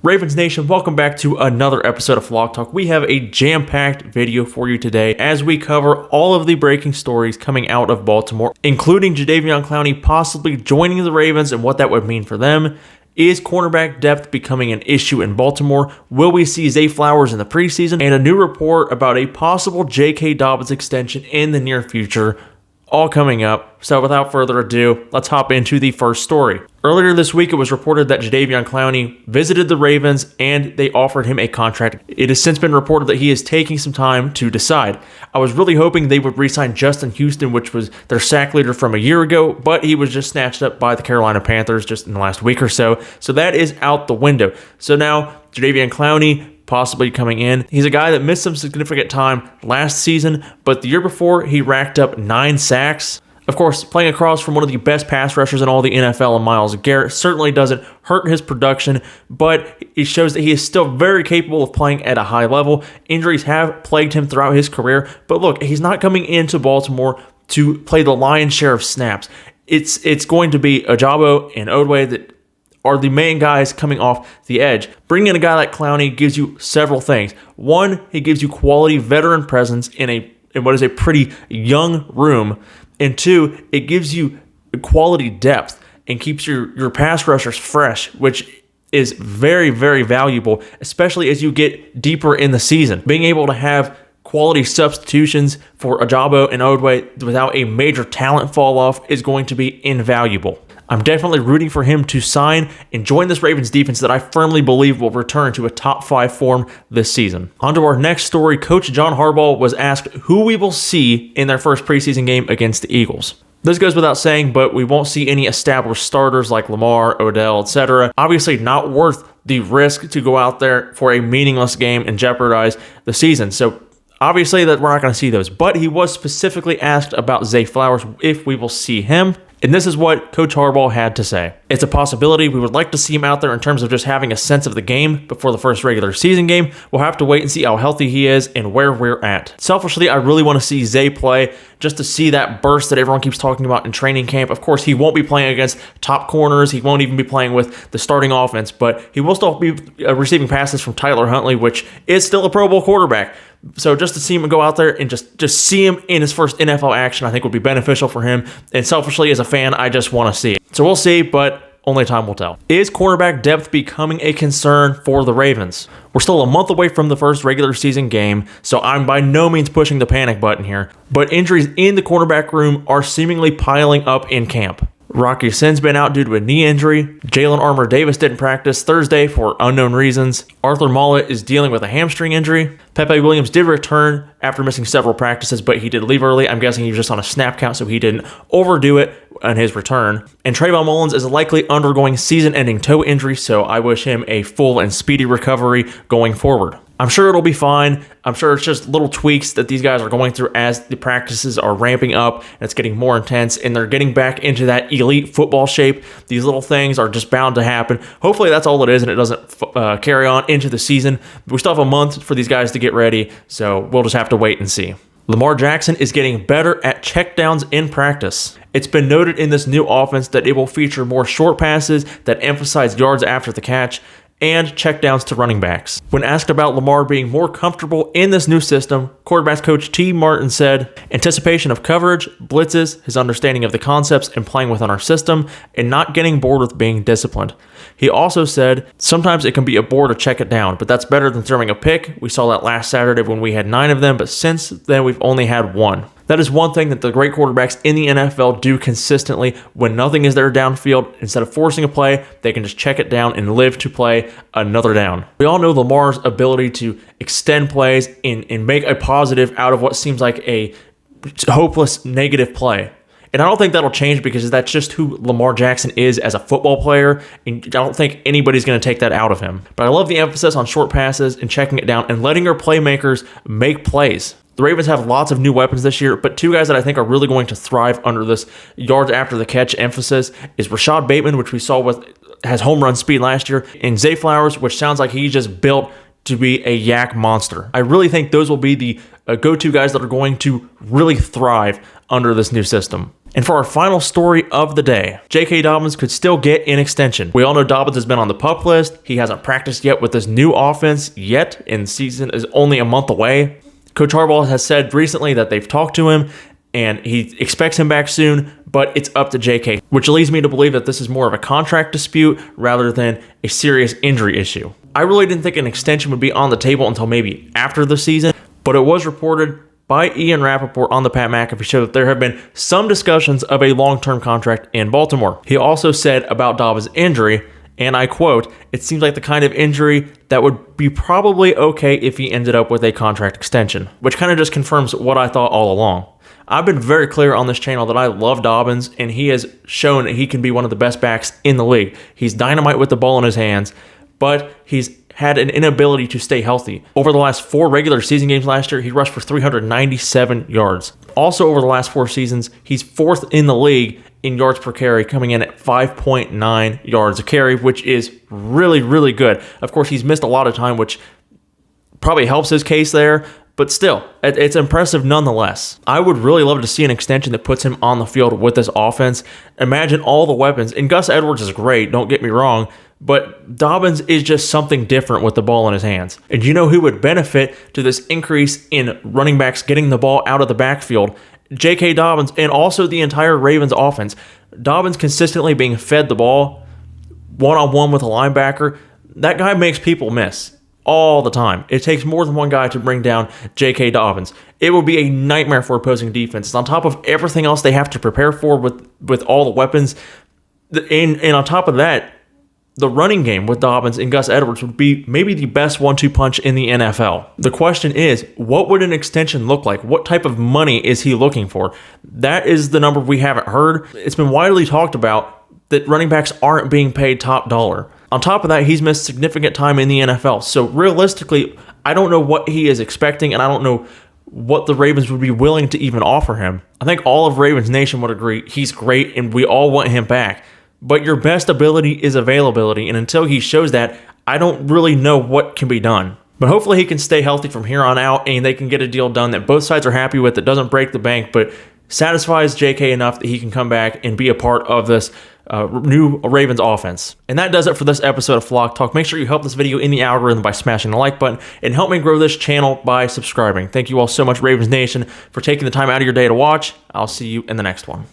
Ravens Nation, welcome back to another episode of Flock Talk. We have a jam-packed video for you today as we cover all of the breaking stories coming out of Baltimore, including Jadeveon Clowney possibly joining the Ravens and what that would mean for them. Is cornerback depth becoming an issue in Baltimore? Will we see Zay Flowers in the preseason? And a new report about a possible J.K. Dobbins extension in the near future. All coming up. So without further ado, let's hop into the first story. Earlier this week, it was reported that Jadeveon Clowney visited the Ravens and they offered him a contract. It has since been reported that he is taking some time to decide. I was really hoping they would re-sign Justin Houston, which was their sack leader from a year ago, but he was just snatched up by the Carolina Panthers just in the last week or so. So that is out the window. So now Jadeveon Clowney possibly coming in. He's a guy that missed some significant time last season, but the year before, he racked up 9 sacks. Of course, playing across from one of the best pass rushers in all the NFL and Myles Garrett certainly doesn't hurt his production, but it shows that he is still very capable of playing at a high level. Injuries have plagued him throughout his career, but look, he's not coming into Baltimore to play the lion's share of snaps. It's going to be Ajabo and Odway that are the main guys coming off the edge. Bringing in a guy like Clowney gives you several things. One, he gives you quality veteran presence in what is a pretty young room. And two, it gives you quality depth and keeps your pass rushers fresh, which is very, very valuable, especially as you get deeper in the season. Being able to have quality substitutions for Ajabo and Odway without a major talent fall off is going to be invaluable. I'm definitely rooting for him to sign and join this Ravens defense that I firmly believe will return to a top 5 form this season. On to our next story. Coach John Harbaugh was asked who we will see in their first preseason game against the Eagles. This goes without saying, but we won't see any established starters like Lamar, Odell, etc. Obviously not worth the risk to go out there for a meaningless game and jeopardize the season. So obviously that we're not going to see those. But he was specifically asked about Zay Flowers if we will see him. And this is what Coach Harbaugh had to say. It's a possibility. We would like to see him out there in terms of just having a sense of the game before the first regular season game. We'll have to wait and see how healthy he is and where we're at. Selfishly, I really want to see Zay play just to see that burst that everyone keeps talking about in training camp. Of course, he won't be playing against top corners. He won't even be playing with the starting offense, but he will still be receiving passes from Tyler Huntley, which is still a Pro Bowl quarterback. So just to see him go out there and just see him in his first NFL action, I think would be beneficial for him. And selfishly, as a fan, I just want to see it. So we'll see, but only time will tell. Is cornerback depth becoming a concern for the Ravens? We're still a month away from the first regular season game, so I'm by no means pushing the panic button here. But injuries in the cornerback room are seemingly piling up in camp. Rocky Sin's been out due to a knee injury. Jalen Armour-Davis didn't practice Thursday for unknown reasons. Arthur Mollett is dealing with a hamstring injury. Pepe Williams did return after missing several practices, but he did leave early. I'm guessing he was just on a snap count, so he didn't overdo it on his return. And Trayvon Mullins is likely undergoing season-ending toe injury, so I wish him a full and speedy recovery going forward. I'm sure it'll be fine. I'm sure it's just little tweaks that these guys are going through as the practices are ramping up and it's getting more intense and they're getting back into that elite football shape. These little things are just bound to happen. Hopefully that's all it is and it doesn't carry on into the season. But we still have a month for these guys to get ready, so we'll just have to wait and see. Lamar Jackson is getting better at checkdowns in practice. It's been noted in this new offense that it will feature more short passes that emphasize yards after the catch and checkdowns to running backs. When asked about Lamar being more comfortable in this new system, quarterbacks coach T. Martin said, anticipation of coverage, blitzes, his understanding of the concepts and playing within our system, and not getting bored with being disciplined. He also said, sometimes it can be a bore to check it down, but that's better than throwing a pick. We saw that last Saturday when we had 9 of them, but since then we've only had 1. That is one thing that the great quarterbacks in the NFL do consistently. When nothing is there downfield, instead of forcing a play, they can just check it down and live to play another down. We all know Lamar's ability to extend plays and make a positive out of what seems like a hopeless negative play. And I don't think that'll change because that's just who Lamar Jackson is as a football player, and I don't think anybody's going to take that out of him. But I love the emphasis on short passes and checking it down and letting our playmakers make plays. The Ravens have lots of new weapons this year, but 2 guys that I think are really going to thrive under this yards after the catch emphasis is Rashad Bateman, which we saw has home run speed last year, and Zay Flowers, which sounds like he's just built to be a yak monster. I really think those will be the go-to guys that are going to really thrive under this new system. And for our final story of the day, J.K. Dobbins could still get an extension. We all know Dobbins has been on the PUP list. He hasn't practiced yet with this new offense yet, and season is only a month away. Coach Harbaugh has said recently that they've talked to him, and he expects him back soon, but it's up to J.K., which leads me to believe that this is more of a contract dispute rather than a serious injury issue. I really didn't think an extension would be on the table until maybe after the season, but it was reported by Ian Rappaport on the Pat McAfee show that there have been some discussions of a long-term contract in Baltimore. He also said about Dobbins' injury, and I quote, "It seems like the kind of injury that would be probably okay if he ended up with a contract extension," which kind of just confirms what I thought all along. I've been very clear on this channel that I love Dobbins, and he has shown that he can be one of the best backs in the league. He's dynamite with the ball in his hands, but he's had an inability to stay healthy. Over the last 4 regular season games last year, he rushed for 397 yards. Also, over the last 4 seasons, he's 4th in the league in yards per carry, coming in at 5.9 yards a carry, which is really, really good. Of course, he's missed a lot of time, which probably helps his case there, but still, it's impressive nonetheless. I would really love to see an extension that puts him on the field with this offense. Imagine all the weapons, and Gus Edwards is great, don't get me wrong, but Dobbins is just something different with the ball in his hands. And you know who would benefit to this increase in running backs getting the ball out of the backfield? J.K. Dobbins and also the entire Ravens offense. Dobbins consistently being fed the ball one-on-one with a linebacker, that guy makes people miss all the time. It takes more than one guy to bring down J.K. Dobbins. It will be a nightmare for opposing defenses. On top of everything else they have to prepare for with all the weapons, and on top of that, the running game with Dobbins and Gus Edwards would be maybe the best 1-2 punch in the NFL. The question is, what would an extension look like? What type of money is he looking for? That is the number we haven't heard. It's been widely talked about that running backs aren't being paid top dollar. On top of that, he's missed significant time in the NFL. So realistically, I don't know what he is expecting, and I don't know what the Ravens would be willing to even offer him. I think all of Ravens Nation would agree he's great, and we all want him back. But your best ability is availability, and until he shows that, I don't really know what can be done. But hopefully he can stay healthy from here on out, and they can get a deal done that both sides are happy with, that doesn't break the bank, but satisfies JK enough that he can come back and be a part of this new Ravens offense. And that does it for this episode of Flock Talk. Make sure you help this video in the algorithm by smashing the like button, and help me grow this channel by subscribing. Thank you all so much, Ravens Nation, for taking the time out of your day to watch. I'll see you in the next one.